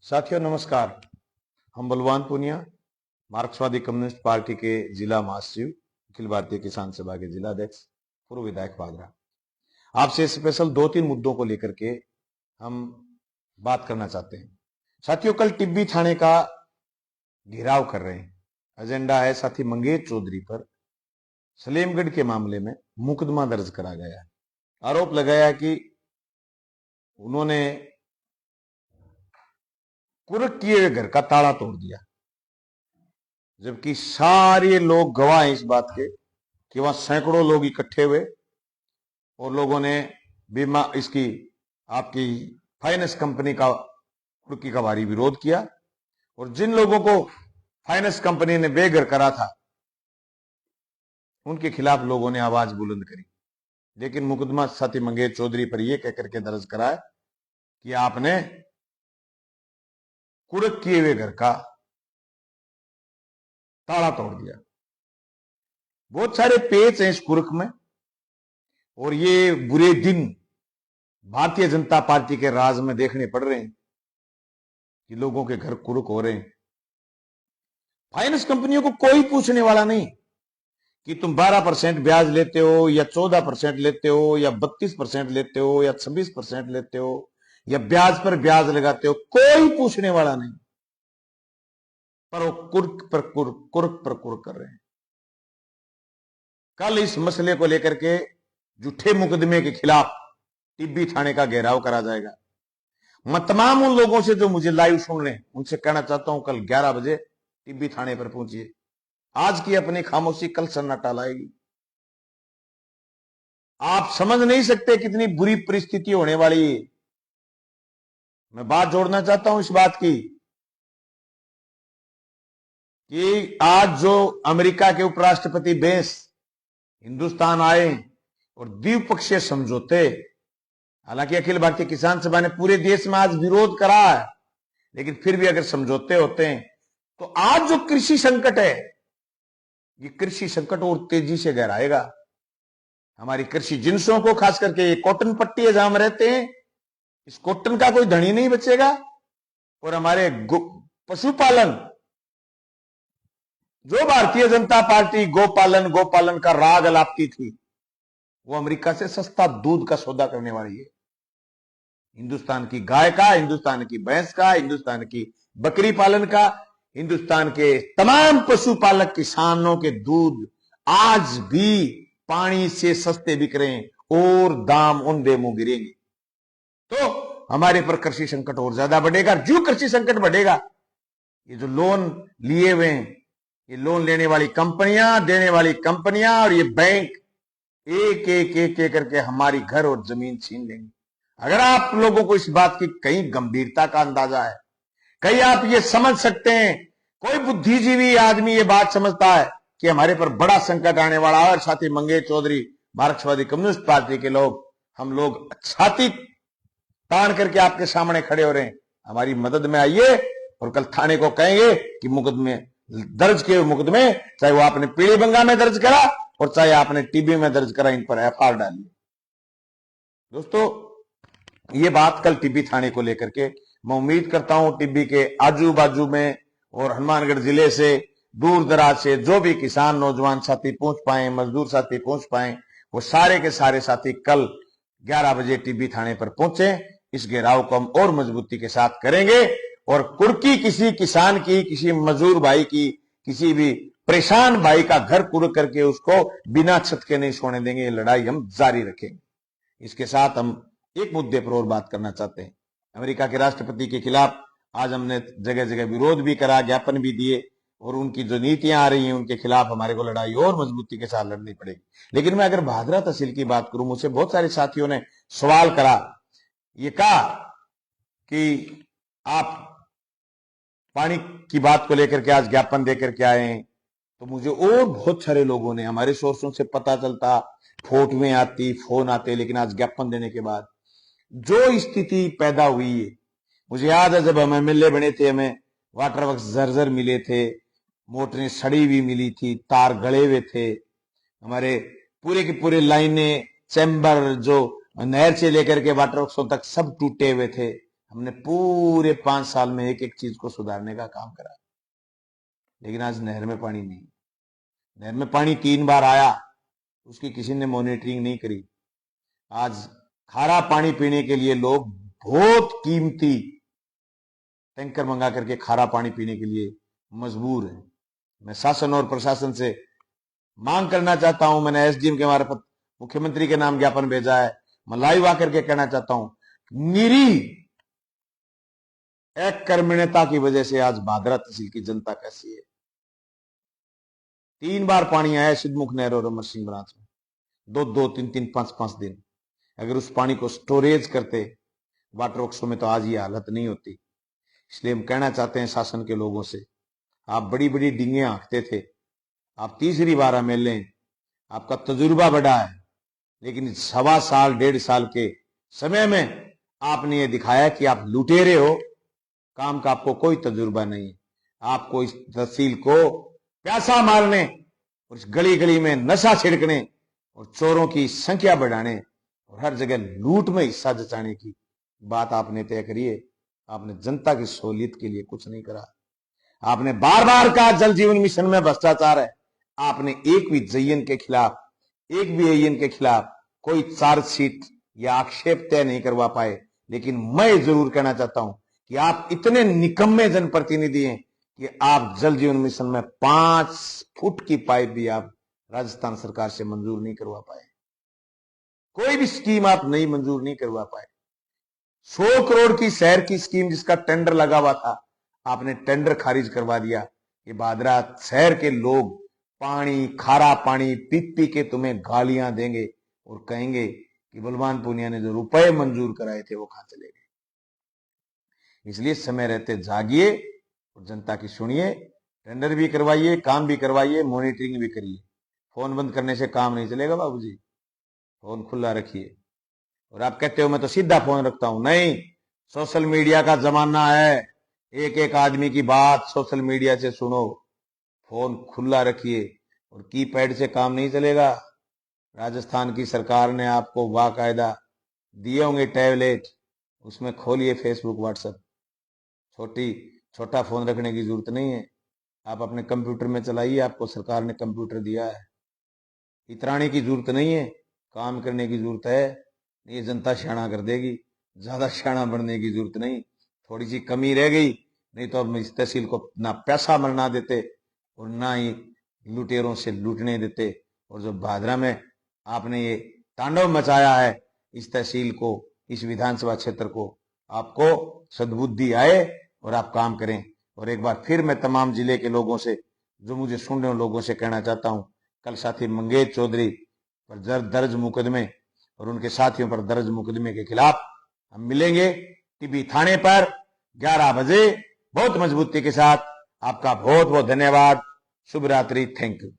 साथियों नमस्कार। हम बलवान पूनिया, मार्क्सवादी कम्युनिस्ट पार्टी के जिला महासचिव, अखिल भारतीय किसान सभा के जिला अध्यक्ष, पूर्व विधायक बागरा, आपसे स्पेशल 2-3 मुद्दों को लेकर के हम बात करना चाहते हैं। साथियों, कल टिब्बी थाने का घेराव कर रहे हैं। एजेंडा है साथी मंगेश चौधरी पर सलेमगढ़ के मामले में मुकदमा दर्ज करा गया है। आरोप लगाया कि उन्होंने कुर्क किए हुए घर का ताला तोड़ दिया, जबकि सारे लोग गवाह हैं इस बात के कि वहां सैकड़ों लोग इकट्ठे हुए और लोगों ने बीमा इसकी आपकी फाइनेंस कंपनी का कुर्की का भारी विरोध किया। और जिन लोगों को फाइनेंस कंपनी ने बेघर करा था उनके खिलाफ लोगों ने आवाज बुलंद करी, लेकिन मुकदमा साथी मंगेश चौधरी पर यह कहकर के दर्ज करा है कि आपने कुर्क किए हुए घर का ताला तोड़ दिया। बहुत सारे पेच हैं इस कुर्क में और ये बुरे दिन भारतीय जनता पार्टी के राज में देखने पड़ रहे हैं कि लोगों के घर कुर्क हो रहे हैं। फाइनेंस कंपनियों को कोई पूछने वाला नहीं कि तुम 12% ब्याज लेते हो या 14% लेते हो या 32% लेते हो या 26% लेते हो या ब्याज पर ब्याज लगाते हो, कोई पूछने वाला नहीं, पर वो कुर्क पर कुर्क कर रहे हैं। कल इस मसले को लेकर के झूठे मुकदमे के खिलाफ टिब्बी थाने का घेराव करा जाएगा। मैं तमाम उन लोगों से जो मुझे लाइव सुन रहे हैं उनसे कहना चाहता हूं, कल 11 बजे टिब्बी थाने पर पहुंचिए। आज की अपनी खामोशी कल सन्नाटा लाएगी। आप समझ नहीं सकते कितनी बुरी परिस्थिति होने वाली है। मैं बात जोड़ना चाहता हूं इस बात की कि आज जो अमेरिका के उपराष्ट्रपति बेंस हिंदुस्तान आए और द्विपक्षीय समझौते, हालांकि अखिल भारतीय किसान सभा ने पूरे देश में आज विरोध करा है, लेकिन फिर भी अगर समझौते होते हैं तो आज जो कृषि संकट है, ये कृषि संकट और तेजी से गहराएगा। हमारी कृषि जिन्सों को, खास करके ये कॉटन पट्टी है जहां हम रहते हैं, इस कॉटन का कोई धनी नहीं बचेगा। और हमारे पशुपालन, जो भारतीय जनता पार्टी गोपालन का राग अलापती थी, वो अमेरिका से सस्ता दूध का सौदा करने वाली है। हिंदुस्तान की गाय का, हिंदुस्तान की भैंस का, हिंदुस्तान की बकरी पालन का, हिंदुस्तान के तमाम पशुपालक किसानों के दूध आज भी पानी से सस्ते बिक रहे हैं और दाम उन मुंह गिरेंगे तो हमारे पर कृषि संकट और ज्यादा बढ़ेगा। जो कृषि संकट बढ़ेगा, ये जो लोन लिए हुए हैं, ये लोन लेने वाली कंपनियां, देने वाली कंपनियां और ये बैंक एक एक एक एक करके हमारी घर और जमीन छीन लेंगे। अगर आप लोगों को इस बात की कहीं गंभीरता का अंदाजा है, कहीं आप ये समझ सकते हैं, कोई बुद्धिजीवी आदमी ये बात समझता है कि हमारे पर बड़ा संकट आने वाला है और साथी मंगेश चौधरी, मार्क्सवादी कम्युनिस्ट पार्टी के लोग, हम लोग छाती तान करके आपके सामने खड़े हो रहे हैं, हमारी मदद में आइए और कल थाने को कहेंगे कि मुकदमे दर्ज किए मुकदमे, चाहे वो आपने पीलीबंगा में दर्ज करा और चाहे आपने टीबी में दर्ज करा, इन पर एफआईआर डालिए। दोस्तों, ये बात कल टिब्बी थाने को लेकर के मैं उम्मीद करता हूं टिब्बी के आजू बाजू में और हनुमानगढ़ जिले से दूर दराज से जो भी किसान नौजवान साथी पहुंच पाए, मजदूर साथी पहुंच पाए, वो सारे के सारे साथी कल 11 बजे टिब्बी थाने पर पहुंचे। इस घेराव को हम और मजबूती के साथ करेंगे और कुर्की किसी किसान की, किसी मजदूर भाई की, किसी भी परेशान भाई का घर कुर्क करके उसको बिना छत के नहीं सोने देंगे। ये लड़ाई हम जारी रखेंगे। इसके साथ हम एक मुद्दे पर और बात करना चाहते हैं। अमेरिका के राष्ट्रपति के खिलाफ आज हमने जगह जगह विरोध भी करा, ज्ञापन भी दिए और उनकी जो नीतियां आ रही हैं उनके खिलाफ हमारे को लड़ाई और मजबूती के साथ लड़नी पड़ेगी। लेकिन मैं अगर भादरा तहसील की बात करूं, मुझसे बहुत सारे साथियों ने सवाल करा, ये कहा कि आप पानी की बात को लेकर के आज ज्ञापन देकर के आए हैं। तो मुझे और बहुत सारे लोगों ने, हमारे सोर्सों से पता चलता, फोटोएं आती, फोन आते, लेकिन आज ज्ञापन देने के बाद जो स्थिति पैदा हुई है, मुझे याद है जब हम एमएलए बने थे, हमें वाटर वर्क्स जर्जर मिले थे, मोटरें सड़ी हुई मिली थी, तार गड़े हुए थे, हमारे पूरे के पूरे लाइनें, चैम्बर जो नहर से लेकर के वाटर वर्क्सों तक सब टूटे हुए थे। हमने पूरे 5 साल में एक एक चीज को सुधारने का काम करा, लेकिन आज नहर में पानी नहीं। नहर में पानी 3 बार आया, उसकी किसी ने मॉनिटरिंग नहीं करी। आज खारा पानी पीने के लिए लोग बहुत कीमती टैंकर मंगा करके खारा पानी पीने के लिए मजबूर हैं। मैं शासन और प्रशासन से मांग करना चाहता हूं, मैंने एसडीएम के मार्फत मुख्यमंत्री के नाम ज्ञापन भेजा है। मैं लाइव आकर के कहना चाहता हूं, निरी अकर्मण्यता की वजह से आज भादरा तहसील की जनता कैसी है। 3 बार पानी आया सिद्धमुख नहर और अमर सिंह ब्रांच में, 2-2, 3-3, 5-5 दिन। अगर उस पानी को स्टोरेज करते वाटर वर्क्सों में तो आज ये हालत नहीं होती। इसलिए हम कहना चाहते हैं शासन के लोगों से, आप बड़ी बड़ी डिंगे हाँकते थे, आप तीसरी बार एमएलए, आपका तजुर्बा बड़ा है, लेकिन 1.25 साल 1.5 साल के समय में आपने ये दिखाया कि आप लुटेरे हो। काम का आपको कोई तजुर्बा नहीं है। आपको इस तहसील को प्यासा मारने और इस गली गली में नशा छिड़कने और चोरों की संख्या बढ़ाने और हर जगह लूट में हिस्सा जचाने की बात आपने तय करी है। आपने जनता की सहूलियत के लिए कुछ नहीं करा। आपने बार बार कहा जल जीवन मिशन में भ्रष्टाचार है। आपने एक भी जयन के खिलाफ, एक भी एयन के खिलाफ कोई चार्जशीट या आक्षेप तय नहीं करवा पाए। लेकिन मैं जरूर कहना चाहता हूं कि आप इतने निकम्मे जनप्रतिनिधि हैं कि आप जल जीवन मिशन में 5 फुट की पाइप भी आप राजस्थान सरकार से मंजूर नहीं करवा पाए। कोई भी स्कीम आप नहीं मंजूर नहीं करवा पाए। 100 करोड़ की शहर की स्कीम जिसका टेंडर लगा हुआ था, आपने टेंडर खारिज करवा दिया। ये भादरा शहर के लोग पानी, खारा पानी पी पी के तुम्हें गालियां देंगे और कहेंगे कि बलवान पूनिया ने जो रुपए मंजूर कराए थे वो कहां चले गए। इसलिए समय रहते जागिए और जनता की सुनिए, टेंडर भी करवाइए, काम भी करवाइए, मॉनिटरिंग भी करिए। फोन बंद करने से काम नहीं चलेगा बाबूजी, फोन खुला रखिए। और आप कहते हो मैं तो सीधा फोन रखता हूं, नहीं, सोशल मीडिया का जमाना है। एक एक आदमी की बात सोशल मीडिया से सुनो, फोन खुला रखिए। और कीपैड से काम नहीं चलेगा। राजस्थान की सरकार ने आपको बाकायदा दिए होंगे टैबलेट, उसमें खोलिए फेसबुक, व्हाट्सएप। छोटा फोन रखने की जरूरत नहीं है, आप अपने कंप्यूटर में चलाइए। आपको सरकार ने कंप्यूटर दिया है, इतराने की जरूरत नहीं है, काम करने की जरूरत है। ये जनता शाना कर देगी, ज्यादा शाना बनने की जरूरत नहीं। थोड़ी सी कमी रह गई, नहीं तो अब इस तहसील को ना पैसा मरना देते और ना ही लुटेरों से लूटने देते। और जो भादरा में आपने ये तांडव मचाया है इस तहसील को, इस विधानसभा क्षेत्र को, आपको सद्बुद्धि आए और आप काम करें। और एक बार फिर मैं तमाम जिले के लोगों से, जो मुझे सुन रहे लोगों से कहना चाहता हूं, कल साथी मंगेश चौधरी पर दर्ज मुकदमे और उनके साथियों पर दर्ज मुकदमे के खिलाफ हम मिलेंगे टिब्बी थाने पर 11 बजे बहुत मजबूती के साथ। आपका बहुत बहुत धन्यवाद। शुभ रात्रि। Thank you.